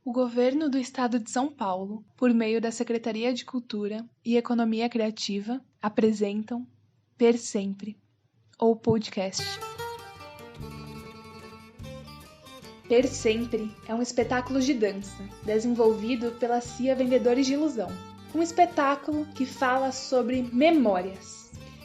O Governo do Estado de São Paulo, por meio da Secretaria de Cultura e Economia Criativa, apresentam Per Sempre, ou podcast. Per Sempre é um espetáculo de dança, desenvolvido pela CIA Vendedores de Ilusão. Um espetáculo que fala sobre memórias.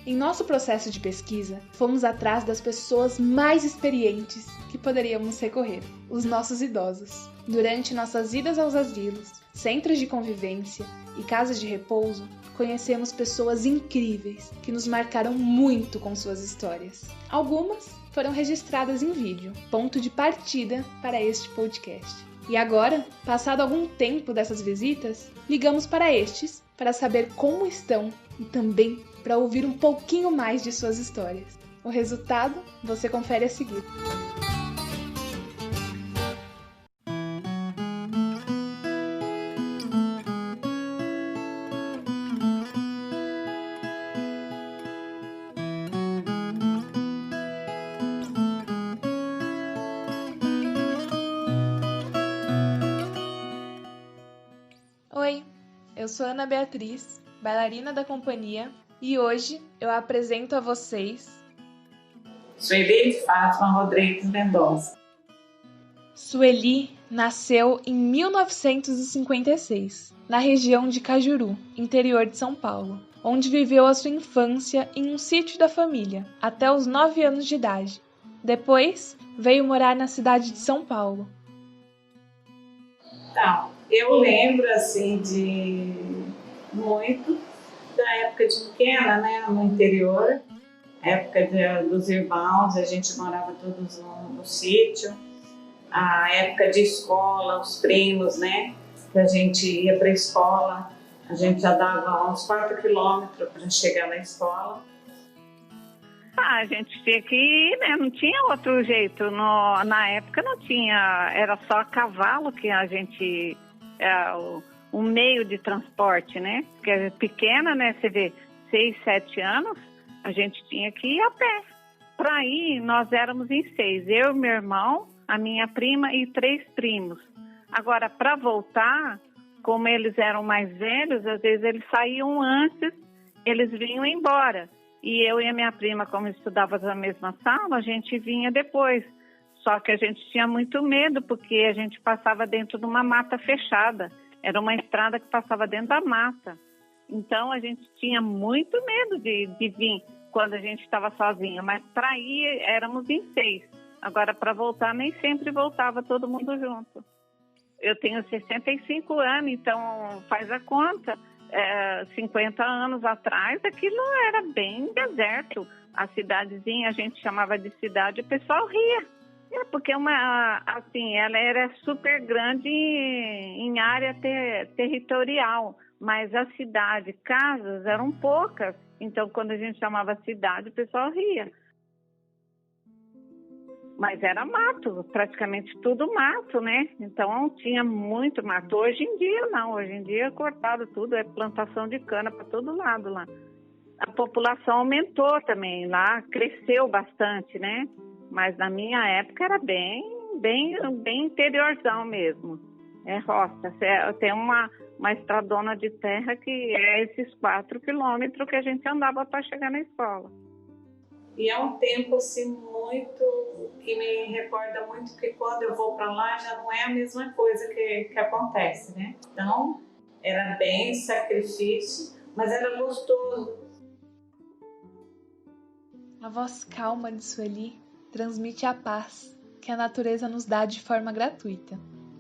Em nosso processo de pesquisa, fomos atrás das pessoas mais experientes que poderíamos recorrer, os nossos idosos. Durante nossas idas aos asilos, centros de convivência e casas de repouso, conhecemos pessoas incríveis que nos marcaram muito com suas histórias. Algumas foram registradas em vídeo, ponto de partida para este podcast. E agora, passado algum tempo dessas visitas, ligamos para estes para saber como estão e também para ouvir um pouquinho mais de suas histórias. O resultado você confere a seguir. Oi, eu sou Ana Beatriz, bailarina da companhia, e hoje eu apresento a vocês Sueli de Fátima Rodrigues Mendonça. Sueli nasceu em 1956, na região de Cajuru, interior de São Paulo, onde viveu a sua infância em um sítio da família, até os 9 anos de idade. Depois, veio morar na cidade de São Paulo. Então, eu lembro assim de muito da época de pequena, né, no interior, época dos irmãos, a gente morava todos no sítio, a época de escola, os primos, né, que a gente ia para a escola, a gente já dava uns 4 quilômetros para chegar na escola. A gente tinha que ir, né? Não tinha outro jeito. Na época não tinha, era só a cavalo que a gente, um meio de transporte, né? Porque é pequena, né? Você vê, 6, 7 anos, a gente tinha que ir a pé. Para ir, nós éramos em 6, eu, meu irmão, a minha prima e 3 primos. Agora, para voltar, como eles eram mais velhos, às vezes eles saíam antes, eles vinham embora. E eu e a minha prima, como estudávamos na mesma sala, a gente vinha depois. Só que a gente tinha muito medo, porque a gente passava dentro de uma mata fechada. Era uma estrada que passava dentro da mata. Então, a gente tinha muito medo de vir quando a gente estava sozinha. Mas para ir, éramos em 6. Agora, para voltar, nem sempre voltava todo mundo junto. Eu tenho 65 anos, então faz a conta. 50 anos atrás, aquilo era bem deserto. A cidadezinha, a gente chamava de cidade, o pessoal ria. Porque ela era super grande em área territorial, mas a cidade, casas eram poucas. Então, quando a gente chamava cidade, o pessoal ria. Mas era mato, praticamente tudo mato, né? Então tinha muito mato. Hoje em dia não, hoje em dia é cortado tudo, é plantação de cana para todo lado lá. A população aumentou também lá, cresceu bastante, né? Mas na minha época era bem interiorzão mesmo. É roça, tem uma estradona de terra que é esses 4 quilômetros que a gente andava para chegar na escola. E é um tempo assim muito que me recorda muito que quando eu vou para lá já não é a mesma coisa que acontece, né? Então era bem sacrifício, mas era gostoso. A voz calma de Sueli transmite a paz que a natureza nos dá de forma gratuita.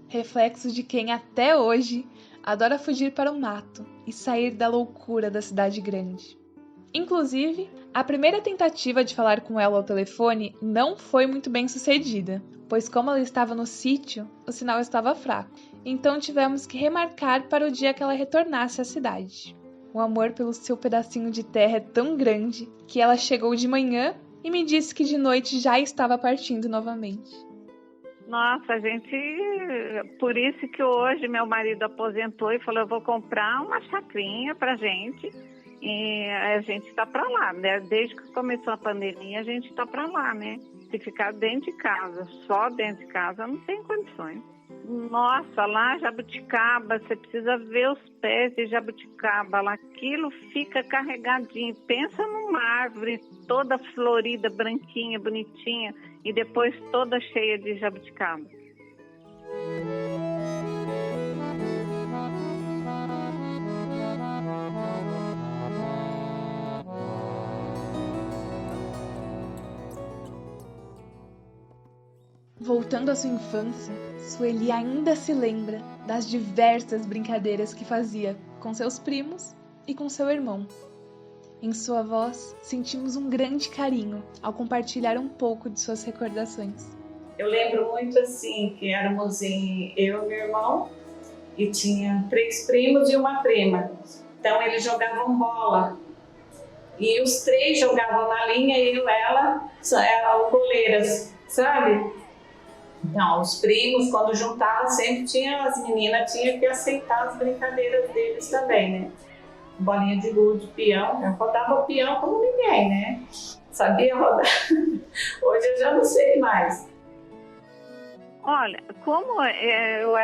Reflexo de quem até hoje adora fugir para o mato e sair da loucura da cidade grande. Inclusive, a primeira tentativa de falar com ela ao telefone não foi muito bem sucedida, pois como ela estava no sítio, o sinal estava fraco. Então tivemos que remarcar para o dia que ela retornasse à cidade. O amor pelo seu pedacinho de terra é tão grande que ela chegou de manhã e me disse que de noite já estava partindo novamente. Nossa, por isso que hoje meu marido aposentou e falou, eu vou comprar uma chacrinha pra gente. E a gente está para lá, né? Desde que começou a pandemia, a gente está para lá, né? Se ficar dentro de casa, só dentro de casa, não tem condições. Nossa, lá jabuticaba, você precisa ver os pés de jabuticaba lá, aquilo fica carregadinho. Pensa numa árvore toda florida, branquinha, bonitinha, e depois toda cheia de jabuticaba. Voltando à sua infância, Sueli ainda se lembra das diversas brincadeiras que fazia com seus primos e com seu irmão. Em sua voz, sentimos um grande carinho ao compartilhar um pouco de suas recordações. Eu lembro muito assim, que éramos eu e meu irmão, e tinha 3 primos e uma prima. Então eles jogavam bola. E os 3 jogavam na linha e eu e ela eram goleiras, sabe? Então, os primos, quando juntavam, sempre as meninas tinham que aceitar as brincadeiras deles também, né? Bolinha de gude, peão, eu rodava o peão como ninguém, né? Sabia rodar. Hoje eu já não sei mais. Olha, como eu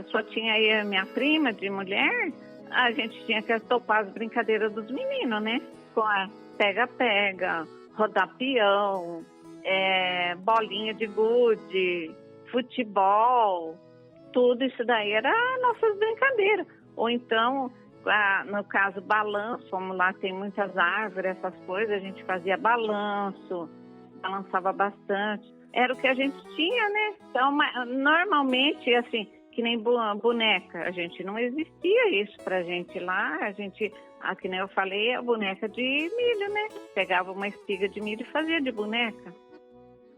só tinha aí a minha prima de mulher, a gente tinha que topar as brincadeiras dos meninos, né? Com a pega-pega, rodar peão, bolinha de gude, futebol, tudo isso daí era nossas brincadeiras. Ou então, no caso, balanço, como lá tem muitas árvores, essas coisas, a gente fazia balanço, balançava bastante. Era o que a gente tinha, né? Então, normalmente, assim, que nem boneca, a gente não existia isso pra gente lá, que nem eu falei, a boneca de milho, né? Pegava uma espiga de milho e fazia de boneca.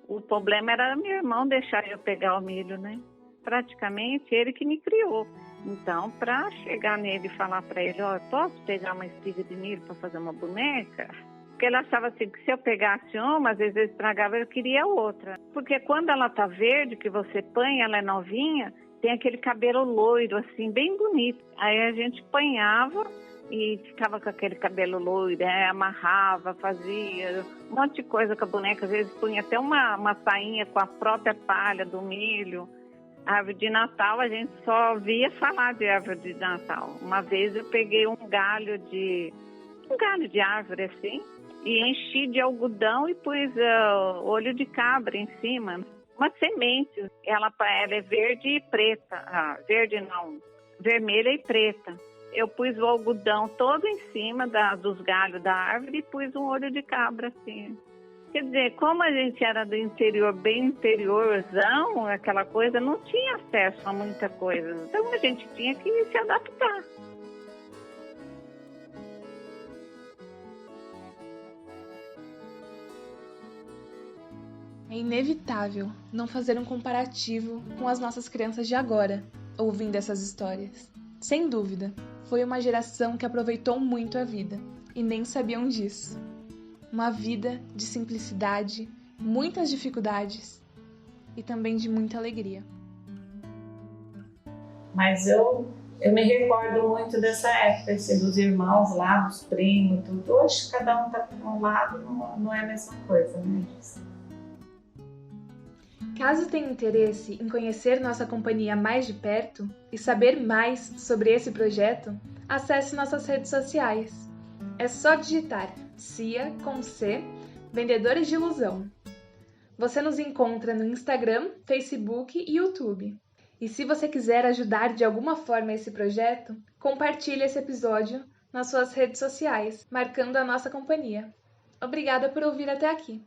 O problema era meu irmão deixar eu pegar o milho, né? Praticamente ele que me criou. Então, para chegar nele e falar para ele, posso pegar uma espiga de milho para fazer uma boneca? Porque ele achava assim, que se eu pegasse uma, às vezes eu estragava, eu queria outra. Porque quando ela tá verde, que você põe, ela é novinha, tem aquele cabelo loiro, assim, bem bonito. Aí a gente panhava e ficava com aquele cabelo loiro, amarrava, fazia um monte de coisa com a boneca. Às vezes punha até uma sainha com a própria palha do milho. A árvore de Natal, a gente só via falar de árvore de Natal. Uma vez eu peguei um galho de árvore, assim, e enchi de algodão e pus olho de cabra em cima. Uma semente, ela é verde e preta. Verde não, vermelha e preta. Eu pus o algodão todo em cima dos galhos da árvore e pus um olho de cabra, assim. Quer dizer, como a gente era do interior, bem interiorzão, aquela coisa, não tinha acesso a muita coisa. Então a gente tinha que se adaptar. É inevitável não fazer um comparativo com as nossas crianças de agora, ouvindo essas histórias. Sem dúvida, foi uma geração que aproveitou muito a vida e nem sabiam disso. Uma vida de simplicidade, muitas dificuldades e também de muita alegria. Mas eu me recordo muito dessa época, assim, dos irmãos lá, dos primos, tudo. Hoje cada um tá para um lado, não é a mesma coisa, né? Caso tenha interesse em conhecer nossa companhia mais de perto e saber mais sobre esse projeto, acesse nossas redes sociais. É só digitar CIA com C, Vendedores de Ilusão. Você nos encontra no Instagram, Facebook e YouTube. E se você quiser ajudar de alguma forma esse projeto, compartilhe esse episódio nas suas redes sociais, marcando a nossa companhia. Obrigada por ouvir até aqui.